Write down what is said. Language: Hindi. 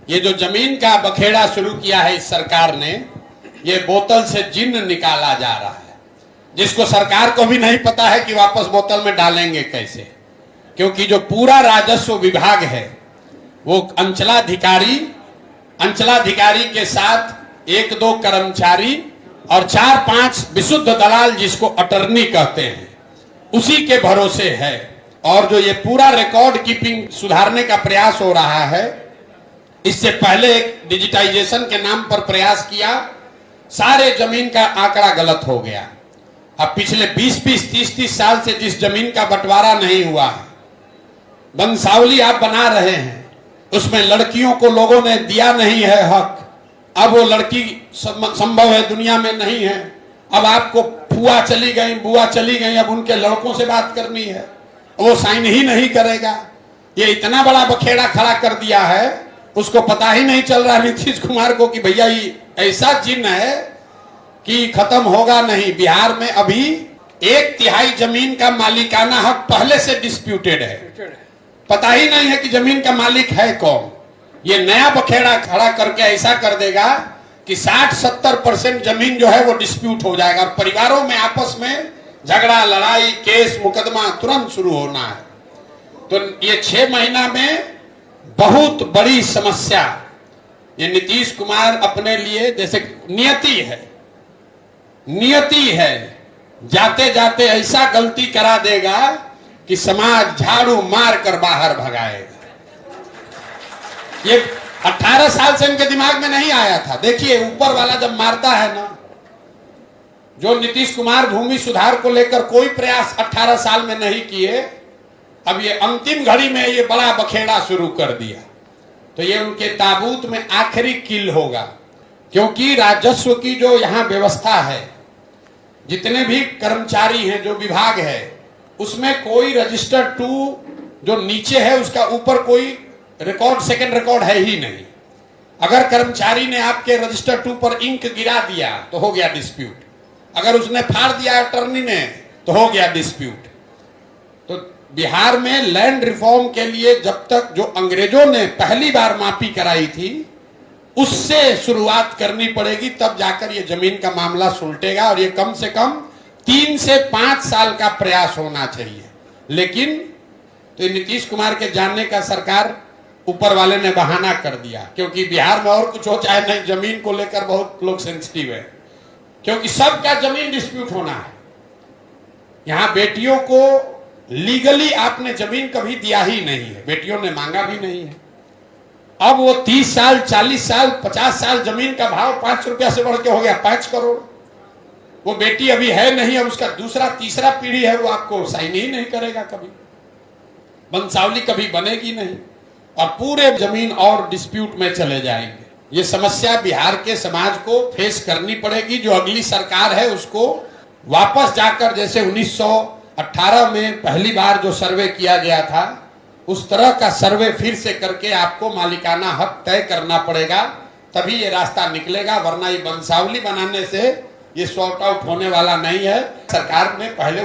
ये जो जमीन का बखेड़ा शुरू किया है इस सरकार ने, ये बोतल से जिन्न निकाला जा रहा है, जिसको सरकार को भी नहीं पता है कि वापस बोतल में डालेंगे कैसे। क्योंकि जो पूरा राजस्व विभाग है वो अंचलाधिकारी के साथ 1-2 कर्मचारी और 4-5 विशुद्ध दलाल, जिसको अटर्नी कहते हैं, उसी के भरोसे है। और जो ये पूरा रिकॉर्ड कीपिंग सुधारने का प्रयास हो रहा है, इससे पहले एक डिजिटाइजेशन के नाम पर प्रयास किया, सारे जमीन का आंकड़ा गलत हो गया। अब पिछले 20-20, 30-30 साल से जिस जमीन का बंटवारा नहीं हुआ है, वंशावली आप बना रहे हैं, उसमें लड़कियों को लोगों ने दिया नहीं है हक। अब वो लड़की संभव है दुनिया में नहीं है। अब आपको फुआ चली गई, बुआ चली गई, अब उनके लड़कों से बात करनी है, वो साइन ही नहीं करेगा। ये इतना बड़ा बखेड़ा खड़ा कर दिया है, उसको पता ही नहीं चल रहा नीतीश कुमार को कि भैया ये ऐसा जिन्न है कि खत्म होगा नहीं। बिहार में अभी 1/3 जमीन का मालिकाना हक पहले से डिस्प्यूटेड है, पता ही नहीं है कि जमीन का मालिक है कौन। ये नया बखेड़ा खड़ा करके ऐसा कर देगा कि 60-70% जमीन जो है वो डिस्प्यूट हो जाएगा और परिवारों में आपस में झगड़ा, लड़ाई, केस, मुकदमा तुरंत शुरू होना है। तो ये 6 महीना में बहुत बड़ी समस्या ये नीतीश कुमार अपने लिए, जैसे नियति है, जाते जाते ऐसा गलती करा देगा कि समाज झाड़ू मार कर बाहर भगाएगा। ये 18 साल से इनके दिमाग में नहीं आया था। देखिए ऊपर वाला जब मारता है ना, जो नीतीश कुमार भूमि सुधार को लेकर कोई प्रयास 18 साल में नहीं किए, अब ये अंतिम घड़ी में ये बड़ा बखेड़ा शुरू कर दिया, तो ये उनके ताबूत में आखिरी किल होगा। क्योंकि राजस्व की जो यहाँ व्यवस्था है, जितने भी कर्मचारी हैं, जो विभाग है, उसमें कोई रजिस्टर 2 जो नीचे है उसका ऊपर कोई रिकॉर्ड, सेकंड रिकॉर्ड है ही नहीं। अगर कर्मचारी ने आपके रजिस्टर 2 पर इंक गिरा दिया तो हो गया डिस्प्यूट, अगर उसने फाड़ दिया अटर्नी ने तो हो गया डिस्प्यूट। तो बिहार में लैंड रिफॉर्म के लिए जब तक जो अंग्रेजों ने पहली बार मापी कराई थी उससे शुरुआत करनी पड़ेगी, तब जाकर ये जमीन का मामला सुलटेगा। और ये कम से कम 3 से 5 साल का प्रयास होना चाहिए। लेकिन तो नीतीश कुमार के जानने का सरकार ऊपर वाले ने बहाना कर दिया, क्योंकि बिहार में और कुछ हो चाहे नहीं, जमीन को लेकर बहुत लोग सेंसिटिव है, क्योंकि सबका जमीन डिस्प्यूट होना है। यहां बेटियों को लीगली आपने जमीन कभी दिया ही नहीं है, बेटियों ने मांगा भी नहीं है। अब वो 30 साल, 40 साल, 50 साल जमीन का भाव 5 रुपया से बढ़ के हो गया 5 करोड़। वो बेटी अभी है नहीं, अब उसका दूसरा तीसरा पीढ़ी है, वो आपको साइन ही नहीं करेगा, कभी वंशावली कभी बनेगी नहीं, और पूरे जमीन और डिस्प्यूट में चले जाएंगे। ये समस्या बिहार के समाज को फेस करनी पड़ेगी। जो अगली सरकार है उसको वापस जाकर, जैसे 1918 में पहली बार जो सर्वे किया गया था, उस तरह का सर्वे फिर से करके आपको मालिकाना हक तय करना पड़ेगा, तभी ये रास्ता निकलेगा। वरना ये वंशावली बनाने से ये सॉर्ट आउट होने वाला नहीं है। सरकार ने पहले